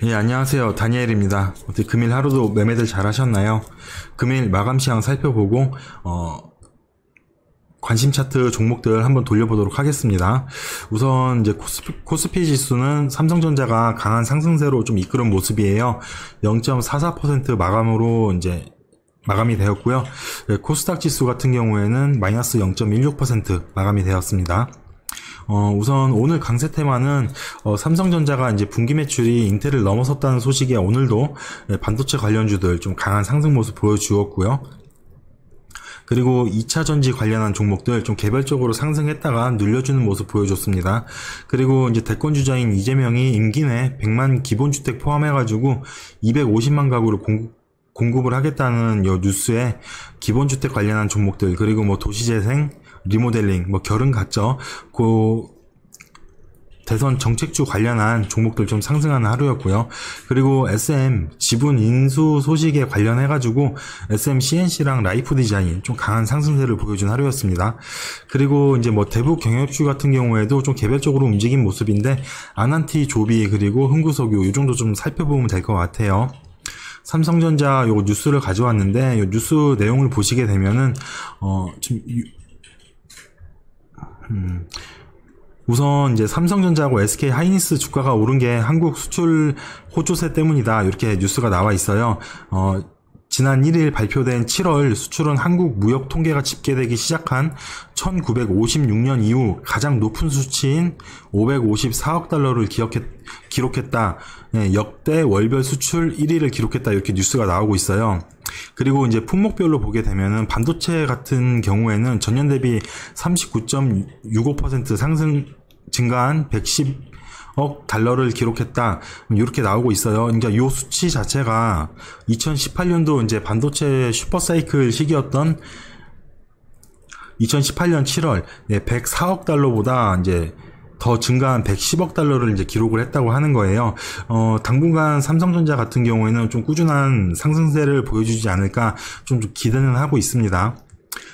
예, 안녕하세요. 다니엘입니다. 어떻게 금일 하루도 매매들 잘 하셨나요? 금일 마감 시황 살펴보고, 관심 차트 종목들 한번 돌려보도록 하겠습니다. 우선 이제 코스피 지수는 삼성전자가 강한 상승세로 좀 이끄는 모습이에요. 0.44% 마감으로 이제 마감이 되었고요. 코스닥 지수 같은 경우에는 마이너스 0.16% 마감이 되었습니다. 우선 오늘 강세 테마는 삼성전자가 이제 분기 매출이 인텔을 넘어섰다는 소식에 오늘도 반도체 관련주들 좀 강한 상승 모습 보여주었고요. 그리고 2차 전지 관련한 종목들 좀 개별적으로 상승했다가 눌려주는 모습 보여줬습니다. 그리고 이제 대권 주자인 이재명이 임기 내 100만 기본주택 포함해가지고 250만 가구를 공급을 하겠다는 요 뉴스에 기본주택 관련한 종목들, 그리고 뭐 도시재생, 리모델링, 뭐 결은 같죠. 대선 정책주 관련한 종목들 좀 상승하는 하루였고요. 그리고 SM 지분 인수 소식에 관련해가지고 SM CNC랑 라이프 디자인 좀 강한 상승세를 보여준 하루였습니다. 그리고 이제 뭐 대북 경협주 같은 경우에도 좀 개별적으로 움직인 모습인데 아난티, 조비, 그리고 흥구석유 이 정도 좀 살펴보면 될 것 같아요. 삼성전자 요 뉴스를 가져왔는데 요 뉴스 내용을 보시게 되면은 우선 이제 삼성전자하고 SK 하이닉스 주가가 오른 게 한국 수출 호조세 때문이다, 이렇게 뉴스가 나와 있어요. 지난 1일 발표된 7월 수출은 한국 무역 통계가 집계되기 시작한 1956년 이후 가장 높은 수치인 554억 달러를 기록했다. 역대 월별 수출 1위를 기록했다, 이렇게 뉴스가 나오고 있어요. 그리고 이제 품목별로 보게 되면은 반도체 같은 경우에는 전년 대비 39.65% 증가한 110억 달러를 기록했다, 이렇게 나오고 있어요. 그러니까 이 수치 자체가 2018년도 이제 반도체 슈퍼사이클 시기였던 2018년 7월 104억 달러보다 이제 더 증가한 110억 달러를 이제 기록을 했다고 하는 거예요. 당분간 삼성전자 같은 경우에는 좀 꾸준한 상승세를 보여주지 않을까 좀 기대는 하고 있습니다.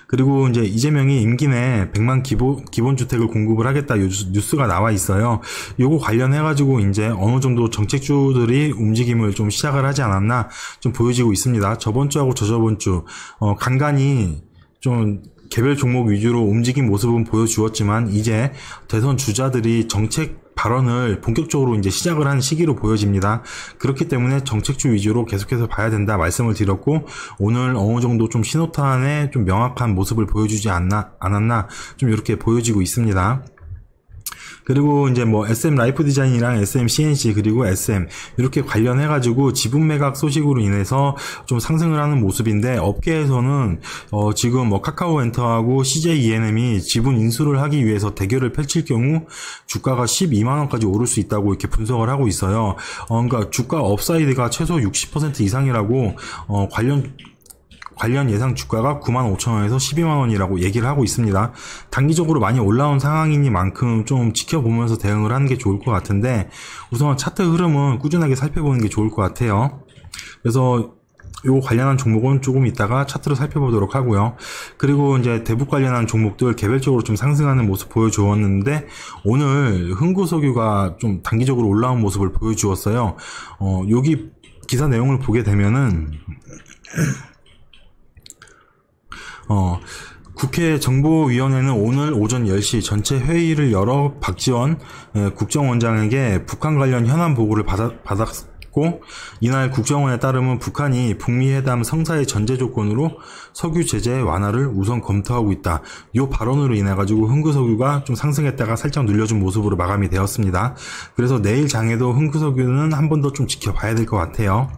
그리고 이제 이재명이 임기 내 100만 기본주택을 공급을 하겠다, 요 뉴스가 나와 있어요. 요거 관련해가지고 이제 어느 정도 정책주들이 움직임을 좀 시작을 하지 않았나 좀 보여지고 있습니다. 저번 주하고 저저번 주, 간간히 좀 개별 종목 위주로 움직인 모습은 보여주었지만 이제 대선 주자들이 정책 발언을 본격적으로 이제 시작을 한 시기로 보여집니다. 그렇기 때문에 정책주 위주로 계속해서 봐야 된다 말씀을 드렸고, 오늘 어느 정도 좀 신호탄의 좀 명확한 모습을 보여주지 않았나 좀 이렇게 보여지고 있습니다. 그리고 이제 뭐 SM 라이프 디자인이랑 SM CNC 그리고 SM 이렇게 관련해가지고 지분 매각 소식으로 인해서 좀 상승을 하는 모습인데, 업계에서는 지금 뭐 카카오엔터하고 CJ ENM이 지분 인수를 하기 위해서 대결을 펼칠 경우 주가가 12만원까지 오를 수 있다고 이렇게 분석을 하고 있어요. 그러니까 주가 업사이드가 최소 60% 이상이라고 관련 예상 주가가 95,000원에서 12만원이라고 얘기를 하고 있습니다. 단기적으로 많이 올라온 상황이니만큼 좀 지켜보면서 대응을 하는 게 좋을 것 같은데, 우선 차트 흐름은 꾸준하게 살펴보는 게 좋을 것 같아요. 그래서 요 관련한 종목은 조금 이따가 차트로 살펴보도록 하고요. 그리고 이제 대북 관련한 종목들 개별적으로 좀 상승하는 모습 보여주었는데, 오늘 흥구석유가 좀 단기적으로 올라온 모습을 보여주었어요. 여기 기사 내용을 보게 되면은 국회 정보위원회는 오늘 오전 10시 전체 회의를 열어 박지원 국정원장에게 북한 관련 현안 보고를 받았고, 이날 국정원에 따르면 북한이 북미 회담 성사의 전제 조건으로 석유 제재 완화를 우선 검토하고 있다, 이 발언으로 인해 가지고 흥구석유가 좀 상승했다가 살짝 눌려준 모습으로 마감이 되었습니다. 그래서 내일 장에도 흥구석유는 한 번 더 좀 지켜봐야 될 것 같아요.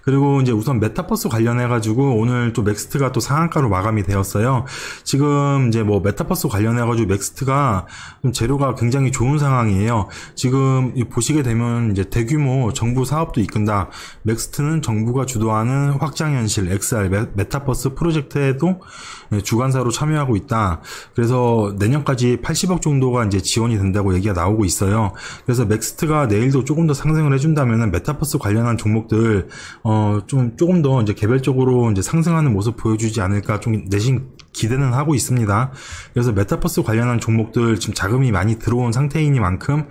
그리고 이제 우선 메타버스 관련해가지고 오늘 또 맥스트가 또 상한가로 마감이 되었어요. 지금 이제 뭐 메타버스 관련해가지고 맥스트가 좀 재료가 굉장히 좋은 상황이에요. 지금 보시게 되면 이제 대규모 정부 사업도 이끈다. 맥스트는 정부가 주도하는 확장현실 XR 메타버스 프로젝트에도 주관사로 참여하고 있다. 그래서 내년까지 80억 정도가 이제 지원이 된다고 얘기가 나오고 있어요. 그래서 맥스트가 내일도 조금 더 상승을 해준다면은 메타버스 관련한 종목들 조금 더 이제 개별적으로 이제 상승하는 모습 보여주지 않을까 좀 내심 기대는 하고 있습니다. 그래서 메타버스 관련한 종목들 지금 자금이 많이 들어온 상태이니만큼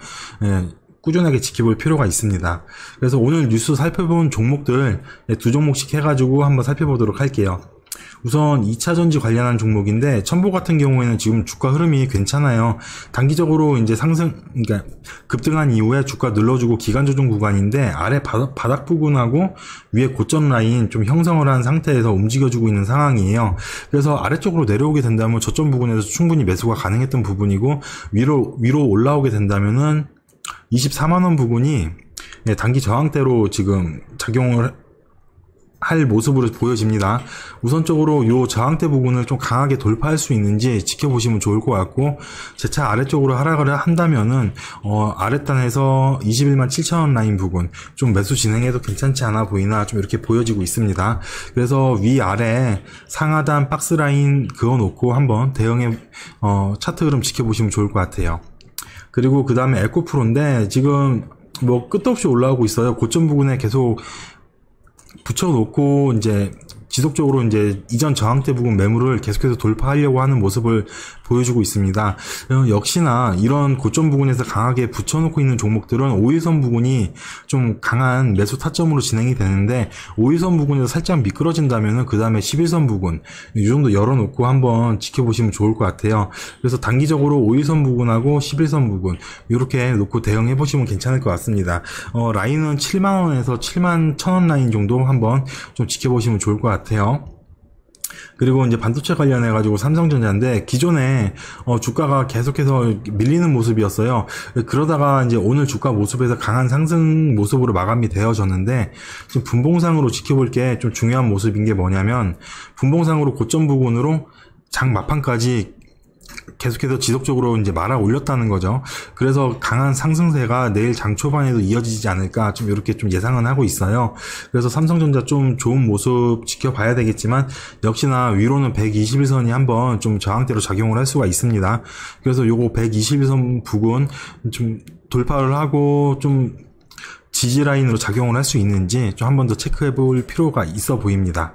꾸준하게 지켜볼 필요가 있습니다. 그래서 오늘 뉴스 살펴본 종목들 두 종목씩 해가지고 한번 살펴보도록 할게요. 우선 2차전지 관련한 종목인데 첨보 같은 경우에는 지금 주가 흐름이 괜찮아요. 단기적으로 이제 그러니까 급등한 이후에 주가 눌러주고 기간 조정 구간인데 아래 바닥 부근하고 위에 고점 라인 좀 형성을 한 상태에서 움직여주고 있는 상황이에요. 그래서 아래쪽으로 내려오게 된다면 저점 부근에서 충분히 매수가 가능했던 부분이고 위로 올라오게 된다면은 24만원 부근이 단기 저항대로 지금 작용을 할 모습으로 보여집니다. 우선적으로 요 저항대 부분을 좀 강하게 돌파할 수 있는지 지켜보시면 좋을 것 같고, 재차 아래쪽으로 하락을 한다면은 아랫단에서 21만 7천원 라인 부분 좀 매수 진행해도 괜찮지 않아 보이나 좀 이렇게 보여지고 있습니다. 그래서 위아래 상하단 박스 라인 그어놓고 한번 대응의 차트 흐름 지켜보시면 좋을 것 같아요. 그리고 그 다음에 에코프로인데 지금 뭐 끝도 없이 올라오고 있어요. 고점 부분에 계속 붙여놓고 이제 지속적으로 이제 이전 저항대 부분 매물을 계속해서 돌파하려고 하는 모습을 보여주고 있습니다. 역시나 이런 고점 부분에서 강하게 붙여놓고 있는 종목들은 5일선 부분이 좀 강한 매수 타점으로 진행이 되는데 5일선 부분에서 살짝 미끄러진다면은 그 다음에 11선 부분 이 정도 열어놓고 한번 지켜보시면 좋을 것 같아요. 그래서 단기적으로 5일선 부분하고 11선 부분 이렇게 놓고 대응해 보시면 괜찮을 것 같습니다. 라인은 7만원에서 7만 1천원 라인 정도 한번 좀 지켜보시면 좋을 것 같아요. 그리고 이제 반도체 관련해 가지고 삼성전자인데 기존에 주가가 계속해서 밀리는 모습이었어요. 그러다가 이제 오늘 주가 모습에서 강한 상승 모습으로 마감이 되어졌는데 지금 분봉상으로 지켜볼 게 좀 중요한 모습인 게 뭐냐면 분봉상으로 고점 부분으로 장 막판까지 계속해서 지속적으로 이제 말아 올렸다는 거죠. 그래서 강한 상승세가 내일 장 초반에도 이어지지 않을까 좀 이렇게 좀 예상은 하고 있어요. 그래서 삼성전자 좀 좋은 모습 지켜봐야 되겠지만 역시나 위로는 121선이 한번 좀 저항대로 작용을 할 수가 있습니다. 그래서 요거 121선 부근 좀 돌파를 하고 좀 지지 라인으로 작용을 할 수 있는지 좀 한 번 더 체크해 볼 필요가 있어 보입니다.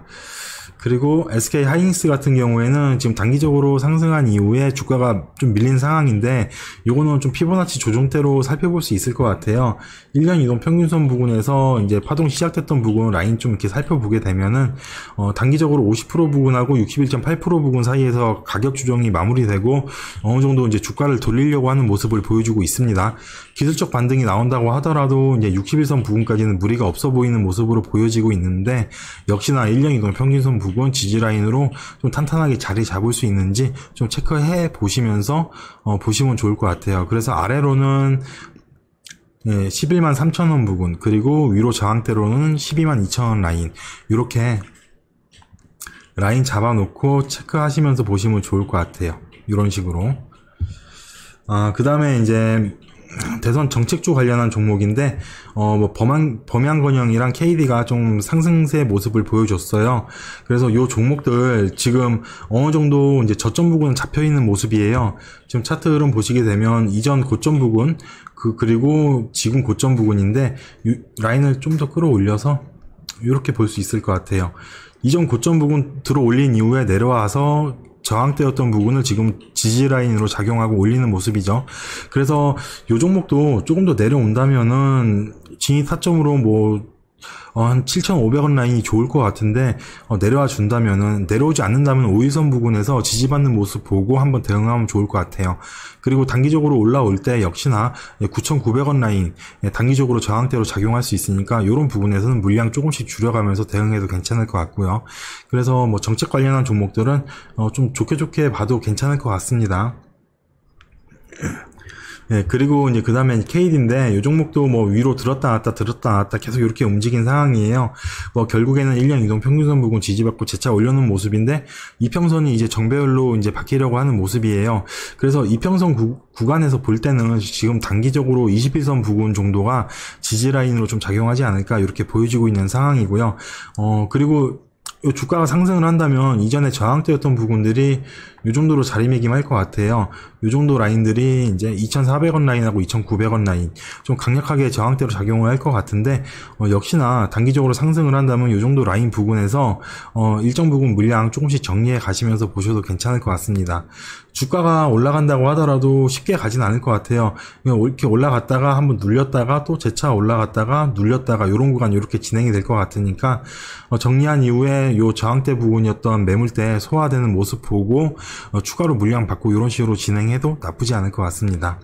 그리고 SK 하이닉스 같은 경우에는 지금 단기적으로 상승한 이후에 주가가 좀 밀린 상황인데 요거는 좀 피보나치 조정대로 살펴볼 수 있을 것 같아요. 1년 이동 평균선 부근에서 이제 파동 시작됐던 부분 라인 좀 이렇게 살펴보게 되면은 단기적으로 50% 부근하고 61.8% 부근 사이에서 가격 조정이 마무리되고 어느 정도 이제 주가를 돌리려고 하는 모습을 보여주고 있습니다. 기술적 반등이 나온다고 하더라도 이제 61선 부근까지는 무리가 없어 보이는 모습으로 보여지고 있는데 역시나 1년 이동 평균선 부근 지지라인으로 좀 탄탄하게 자리 잡을 수 있는지 좀 체크해 보시면서 보시면 좋을 것 같아요. 그래서 아래로는 11만 3천원 부근 그리고 위로 저항대로는 12만 2천원 라인 이렇게 라인 잡아놓고 체크하시면서 보시면 좋을 것 같아요. 이런 식으로 그 다음에 이제 대선 정책주 관련한 종목인데 뭐 범양건영이랑 KD가 좀 상승세 모습을 보여줬어요. 그래서 요 종목들 지금 어느 정도 이제 저점 부근 잡혀 있는 모습이에요. 지금 차트 흐름 보시게 되면 이전 고점 부근 그리고 지금 고점 부근인데 라인을 좀 더 끌어올려서 이렇게 볼 수 있을 것 같아요. 이전 고점 부근 들어 올린 이후에 내려와서 저항대였던 부분을 지금 지지 라인으로 작용하고 올리는 모습이죠. 그래서 요 종목도 조금 더 내려온다면은 진입 타점으로 뭐 한 7,500원 라인이 좋을 것 같은데 내려와 준다면은 내려오지 않는다면 5일선 부분에서 지지받는 모습 보고 한번 대응하면 좋을 것 같아요. 그리고 단기적으로 올라올 때 역시나 9,900원 라인 단기적으로 저항대로 작용할 수 있으니까 이런 부분에서는 물량 조금씩 줄여가면서 대응해도 괜찮을 것 같고요. 그래서 뭐 정책 관련한 종목들은 좀 좋게 봐도 괜찮을 것 같습니다. 그리고 이제 그 다음에 KD인데 이 종목도 뭐 위로 들었다 놨다 계속 이렇게 움직인 상황이에요. 뭐 결국에는 1년 이동 평균선 부근 지지받고 재차 올려놓은 모습인데 이평선이 이제 정배열로 이제 바뀌려고 하는 모습이에요. 그래서 이평선 구간에서 볼 때는 지금 단기적으로 21선 부근 정도가 지지 라인으로 좀 작용하지 않을까 이렇게 보여지고 있는 상황이고요. 그리고 요 주가가 상승을 한다면 이전에 저항대였던 부분들이 요 정도로 자리매김할 것 같아요. 요 정도 라인들이 이제 2,400원 라인하고 2,900원 라인 좀 강력하게 저항대로 작용을 할 것 같은데 역시나 단기적으로 상승을 한다면 요 정도 라인 부근에서 일정 부분 물량 조금씩 정리해 가시면서 보셔도 괜찮을 것 같습니다. 주가가 올라간다고 하더라도 쉽게 가진 않을 것 같아요. 이렇게 올라갔다가 한번 눌렸다가 또 재차 올라갔다가 눌렸다가 요런 구간 이렇게 진행이 될 것 같으니까 정리한 이후에 요 저항대 부분이었던 매물대 소화되는 모습 보고 추가로 물량 받고 이런 식으로 진행해도 나쁘지 않을 것 같습니다.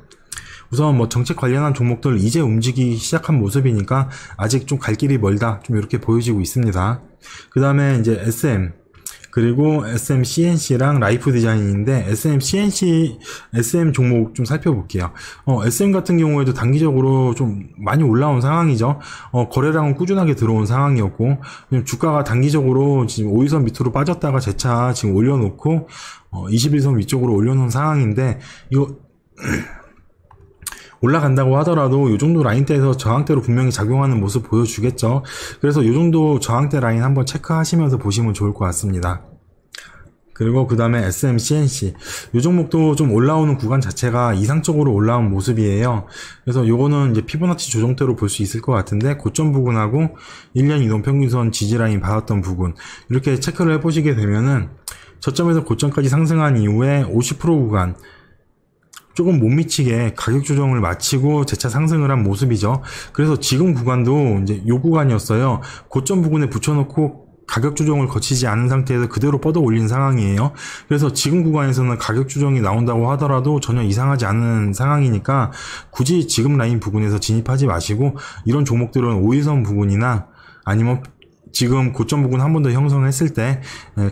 우선 뭐 정책 관련한 종목들 이제 움직이기 시작한 모습이니까 아직 좀 갈 길이 멀다 좀 이렇게 보여지고 있습니다. 그 다음에 이제 SM 그리고 SMCNC랑 라이프 디자인인데 SM 종목 좀 살펴볼게요. SM 같은 경우에도 단기적으로 좀 많이 올라온 상황이죠. 거래량은 꾸준하게 들어온 상황이었고 주가가 단기적으로 지금 5일선 밑으로 빠졌다가 재차 지금 올려놓고 21선 위쪽으로 올려놓은 상황인데 이거 올라간다고 하더라도 이 정도 라인대에서 저항대로 분명히 작용하는 모습 보여주겠죠. 그래서 이 정도 저항대 라인 한번 체크하시면서 보시면 좋을 것 같습니다. 그리고 그 다음에 SMCNC 이 종목도 좀 올라오는 구간 자체가 이상적으로 올라온 모습이에요. 그래서 요거는 이제 피보나치 조정대로 볼 수 있을 것 같은데 고점 부근하고 1년 이동평균선 지지라인 받았던 부분 이렇게 체크를 해보시게 되면은 저점에서 고점까지 상승한 이후에 50% 구간 조금 못 미치게 가격 조정을 마치고 재차 상승을 한 모습이죠. 그래서 지금 구간도 이제 요 구간이었어요. 고점 부근에 붙여놓고 가격 조정을 거치지 않은 상태에서 그대로 뻗어 올린 상황이에요. 그래서 지금 구간에서는 가격 조정이 나온다고 하더라도 전혀 이상하지 않은 상황이니까 굳이 지금 라인 부근에서 진입하지 마시고 이런 종목들은 5일선 부근이나 아니면 지금 고점 부근 한 번 더 형성했을 때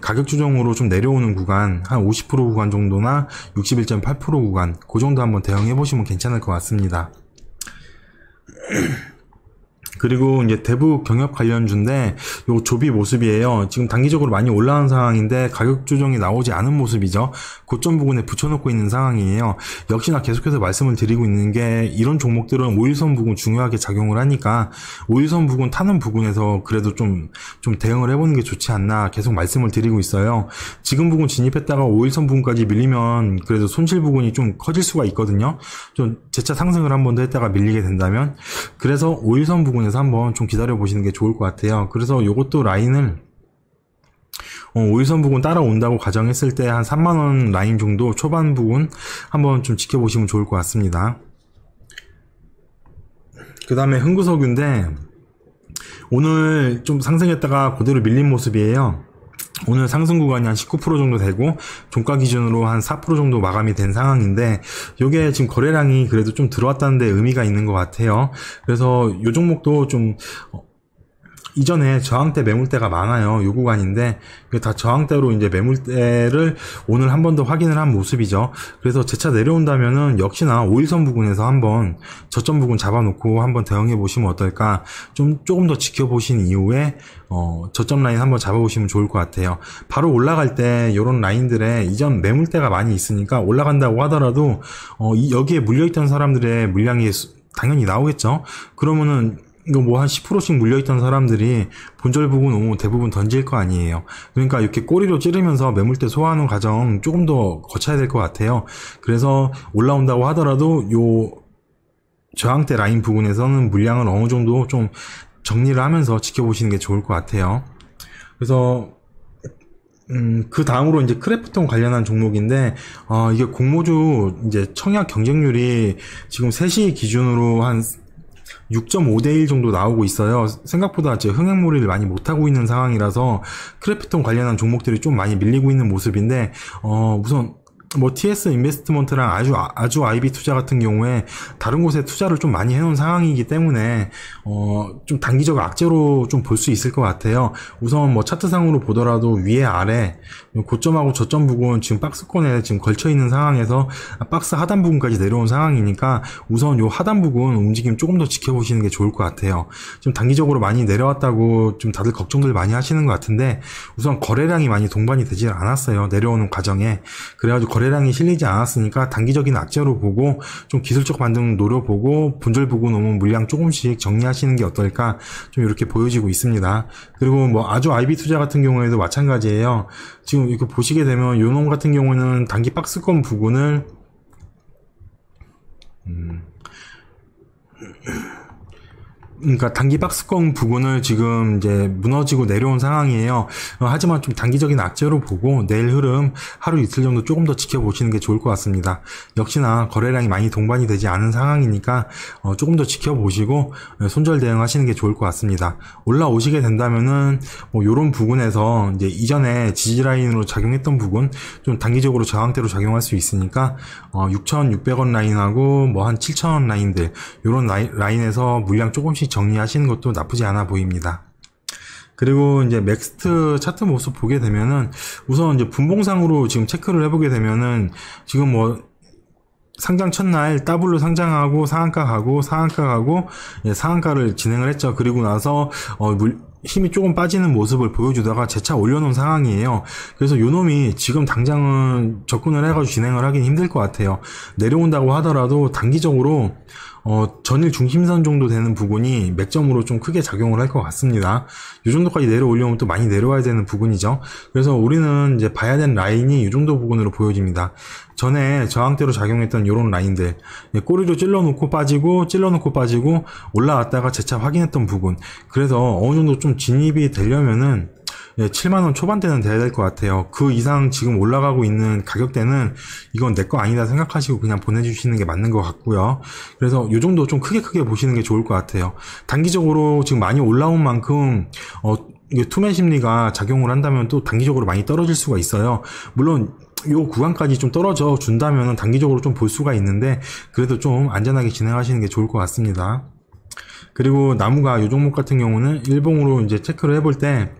가격 조정으로 좀 내려오는 구간 한 50% 구간 정도나 61.8% 구간 그 정도 한번 대응해 보시면 괜찮을 것 같습니다. 그리고 이제 대북 경협 관련주인데 요 조비 모습이에요. 지금 단기적으로 많이 올라온 상황인데 가격 조정이 나오지 않은 모습이죠. 고점 부근에 붙여놓고 있는 상황이에요. 역시나 계속해서 말씀을 드리고 있는 게 이런 종목들은 5일선 부근 중요하게 작용을 하니까 5일선 부근 타는 부근에서 그래도 좀 대응을 해보는 게 좋지 않나 계속 말씀을 드리고 있어요. 지금 부근 진입했다가 5일선 부근까지 밀리면 그래도 손실 부근이 좀 커질 수가 있거든요. 좀 재차 상승을 한 번 더 했다가 밀리게 된다면 그래서 5일선 부근 에서 한번 좀 기다려 보시는 게 좋을 것 같아요. 그래서 요것도 라인을 5일선 부근 따라온다고 가정했을 때 한 3만원 라인 정도 초반 부근 한번 좀 지켜보시면 좋을 것 같습니다. 그 다음에 흥구석유인데 오늘 좀 상승했다가 그대로 밀린 모습이에요. 오늘 상승 구간이 한 19% 정도 되고 종가 기준으로 한 4% 정도 마감이 된 상황인데 요게 지금 거래량이 그래도 좀 들어왔다는 데 의미가 있는 것 같아요. 그래서 요 종목도 좀 이전에 저항대 매물대가 많아요. 요 구간인데 이게 다 저항대로 이제 매물대를 오늘 한 번 더 확인을 한 모습이죠. 그래서 재차 내려온다면은 역시나 5일선 부근에서 한번 저점 부근 잡아놓고 한번 대응해 보시면 어떨까. 조금 더 지켜보신 이후에 저점 라인 한번 잡아보시면 좋을 것 같아요. 바로 올라갈 때 이런 라인들에 이전 매물대가 많이 있으니까 올라간다고 하더라도 여기에 물려있던 사람들의 물량이 당연히 나오겠죠. 그러면은 이거 뭐 한 10%씩 물려있던 사람들이 본절 부분 오면 대부분 던질 거 아니에요. 그러니까 이렇게 꼬리로 찌르면서 매물대 소화하는 과정 조금 더 거쳐야 될 것 같아요. 그래서 올라온다고 하더라도 요 저항대 라인 부분에서는 물량을 어느 정도 좀 정리를 하면서 지켜보시는 게 좋을 것 같아요. 그래서 그 다음으로 이제 크래프톤 관련한 종목인데 이게 공모주 이제 청약 경쟁률이 지금 3시 기준으로 한 6.5대 1 정도 나오고 있어요. 생각보다 흥행몰이를 많이 못하고 있는 상황이라서 크래프톤 관련한 종목들이 좀 많이 밀리고 있는 모습인데 우선 뭐 TS 인베스트먼트랑 아주 IB 투자 같은 경우에 다른 곳에 투자를 좀 많이 해놓은 상황이기 때문에 좀 단기적 악재로 좀 볼 수 있을 것 같아요. 우선 뭐 차트상으로 보더라도 위에 아래 고점하고 저점 부분 지금 박스권에 지금 걸쳐 있는 상황에서 박스 하단 부분까지 내려온 상황이니까 우선 요 하단 부분 움직임 조금 더 지켜보시는 게 좋을 것 같아요. 좀 단기적으로 많이 내려왔다고 좀 다들 걱정들 많이 하시는 것 같은데 우선 거래량이 많이 동반이 되지 않았어요. 내려오는 과정에. 그래가지고 거래량이 실리지 않았으니까 단기적인 악재로 보고 좀 기술적 반등 노려보고 분절 보고 놓으면 물량 조금씩 정리하시는 게 어떨까 좀 이렇게 보여지고 있습니다. 그리고 뭐 아주 IB 투자 같은 경우에도 마찬가지예요. 지금 이렇게 보시게 되면 요놈 같은 경우는 단기 박스권 부분을 그러니까 단기 박스권 부분을 지금 이제 무너지고 내려온 상황이에요. 하지만 좀 단기적인 악재로 보고 내일 흐름 하루 이틀 정도 조금 더 지켜보시는 게 좋을 것 같습니다. 역시나 거래량이 많이 동반이 되지 않은 상황이니까 조금 더 지켜보시고 손절 대응하시는 게 좋을 것 같습니다. 올라오시게 된다면은 뭐 요런 부분에서 이제 이전에 지지 라인으로 작용했던 부분 좀 단기적으로 저항대로 작용할 수 있으니까 6,600원 라인하고 뭐 한 7,000원 라인들 요런 라인에서 물량 조금씩 정리하시는 것도 나쁘지 않아 보입니다. 그리고 이제 맥스트 차트 모습 보게 되면은 우선 이제 분봉상으로 지금 체크를 해보게 되면은 지금 뭐 상장 첫날 더블로 상장하고 상한가 가고 상한가를 진행을 했죠. 그리고 나서 힘이 조금 빠지는 모습을 보여주다가 재차 올려놓은 상황이에요. 그래서 요놈이 지금 당장은 접근을 해가지고 진행을 하긴 힘들 것 같아요. 내려온다고 하더라도 단기적으로 전일 중심선 정도 되는 부분이 맥점으로 좀 크게 작용을 할 것 같습니다. 이 정도까지 내려오려면 또 많이 내려와야 되는 부분이죠. 그래서 우리는 이제 봐야 되는 라인이 이 정도 부분으로 보여집니다. 전에 저항대로 작용했던 이런 라인들, 꼬리로 찔러놓고 빠지고 올라왔다가 재차 확인했던 부분. 그래서 어느 정도 좀 진입이 되려면은 7만원 초반대는 돼야 될 것 같아요. 그 이상 지금 올라가고 있는 가격대는 이건 내 거 아니다 생각하시고 그냥 보내주시는 게 맞는 것 같고요. 그래서 이 정도 좀 크게 보시는 게 좋을 것 같아요. 단기적으로 지금 많이 올라온 만큼 이게 투매 심리가 작용을 한다면 또 단기적으로 많이 떨어질 수가 있어요. 물론 요 구간까지 좀 떨어져 준다면 단기적으로 좀 볼 수가 있는데 그래도 좀 안전하게 진행하시는 게 좋을 것 같습니다. 그리고 나무가 요 종목 같은 경우는 일봉으로 이제 체크를 해볼 때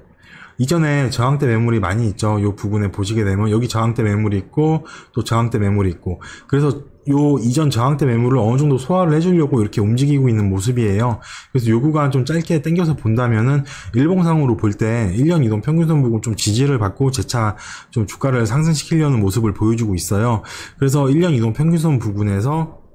이전에 저항대 매물이 많이 있죠. 요 부분에 보시게 되면 여기 저항대 매물이 있고 또 저항대 매물이 있고 그래서 요 이전 저항대 매물을 어느 정도 소화를 해주려고 이렇게 움직이고 있는 모습이에요. 그래서 요 구간 좀 짧게 당겨서 본다면은 일봉상으로 볼 때 1년 이동 평균선 부분 좀 지지를 받고 재차 좀 주가를 상승시키려는 모습을 보여주고 있어요. 그래서 1년 이동 평균선 부분에서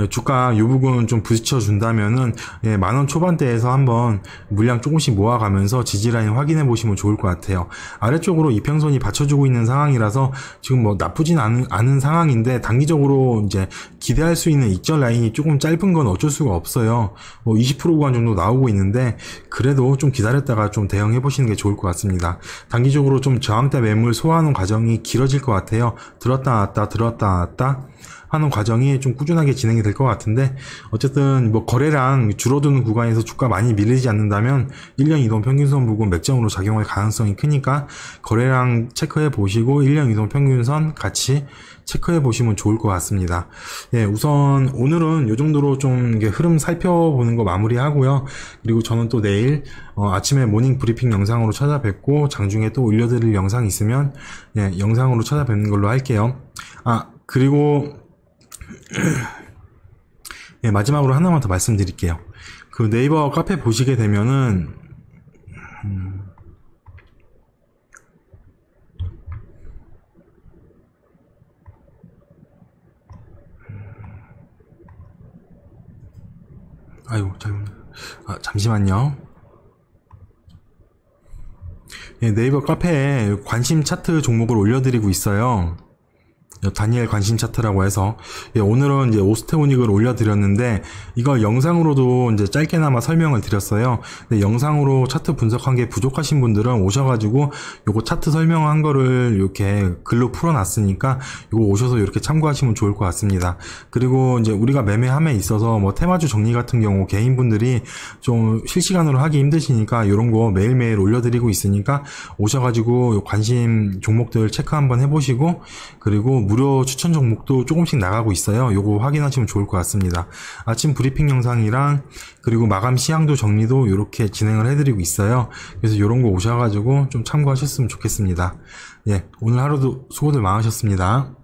주가 이 부분 좀 부딪혀준다면은 만원 초반대에서 한번 물량 조금씩 모아가면서 지지라인 확인해 보시면 좋을 것 같아요. 아래쪽으로 이평선이 받쳐주고 있는 상황이라서 지금 뭐 나쁘진 않은 상황인데 단기적으로 이제 기대할 수 있는 익절 라인이 조금 짧은 건 어쩔 수가 없어요. 뭐 20% 구간 정도 나오고 있는데 그래도 좀 기다렸다가 좀 대응해 보시는 게 좋을 것 같습니다. 단기적으로 좀 저항대 매물 소화하는 과정이 길어질 것 같아요. 들었다 놨다 하는 과정이 좀 꾸준하게 진행이 될 것 같은데 어쨌든 뭐 거래량 줄어드는 구간에서 주가 많이 밀리지 않는다면 1년 이동 평균선 부분 맥점으로 작용할 가능성이 크니까 거래량 체크해 보시고 1년 이동 평균선 같이 체크해 보시면 좋을 것 같습니다. 우선 오늘은 이 정도로 좀 흐름 살펴보는 거 마무리하고요. 그리고 저는 또 내일 아침에 모닝 브리핑 영상으로 찾아뵙고 장중에 또 올려드릴 영상 있으면 영상으로 찾아뵙는 걸로 할게요. 그리고 마지막으로 하나만 더 말씀드릴게요. 그 네이버 카페 보시게 되면은 잠시만요. 네이버 카페에 관심 차트 종목을 올려드리고 있어요. 다니엘 관심 차트라고 해서 오늘은 이제 오스테오닉을 올려드렸는데 이걸 영상으로도 이제 짧게나마 설명을 드렸어요. 근데 영상으로 차트 분석한 게 부족하신 분들은 오셔가지고 요거 차트 설명한 거를 이렇게 글로 풀어놨으니까 요거 오셔서 이렇게 참고하시면 좋을 것 같습니다. 그리고 이제 우리가 매매함에 있어서 뭐 테마주 정리 같은 경우 개인분들이 좀 실시간으로 하기 힘드시니까 이런 거 매일매일 올려드리고 있으니까 오셔가지고 관심 종목들 체크 한번 해보시고 그리고 무료 추천 종목도 조금씩 나가고 있어요. 요거 확인하시면 좋을 것 같습니다. 아침 브리핑 영상이랑 그리고 마감 시향도 정리도 이렇게 진행을 해드리고 있어요. 그래서 이런 거 오셔가지고 좀 참고하셨으면 좋겠습니다. 오늘 하루도 수고들 많으셨습니다.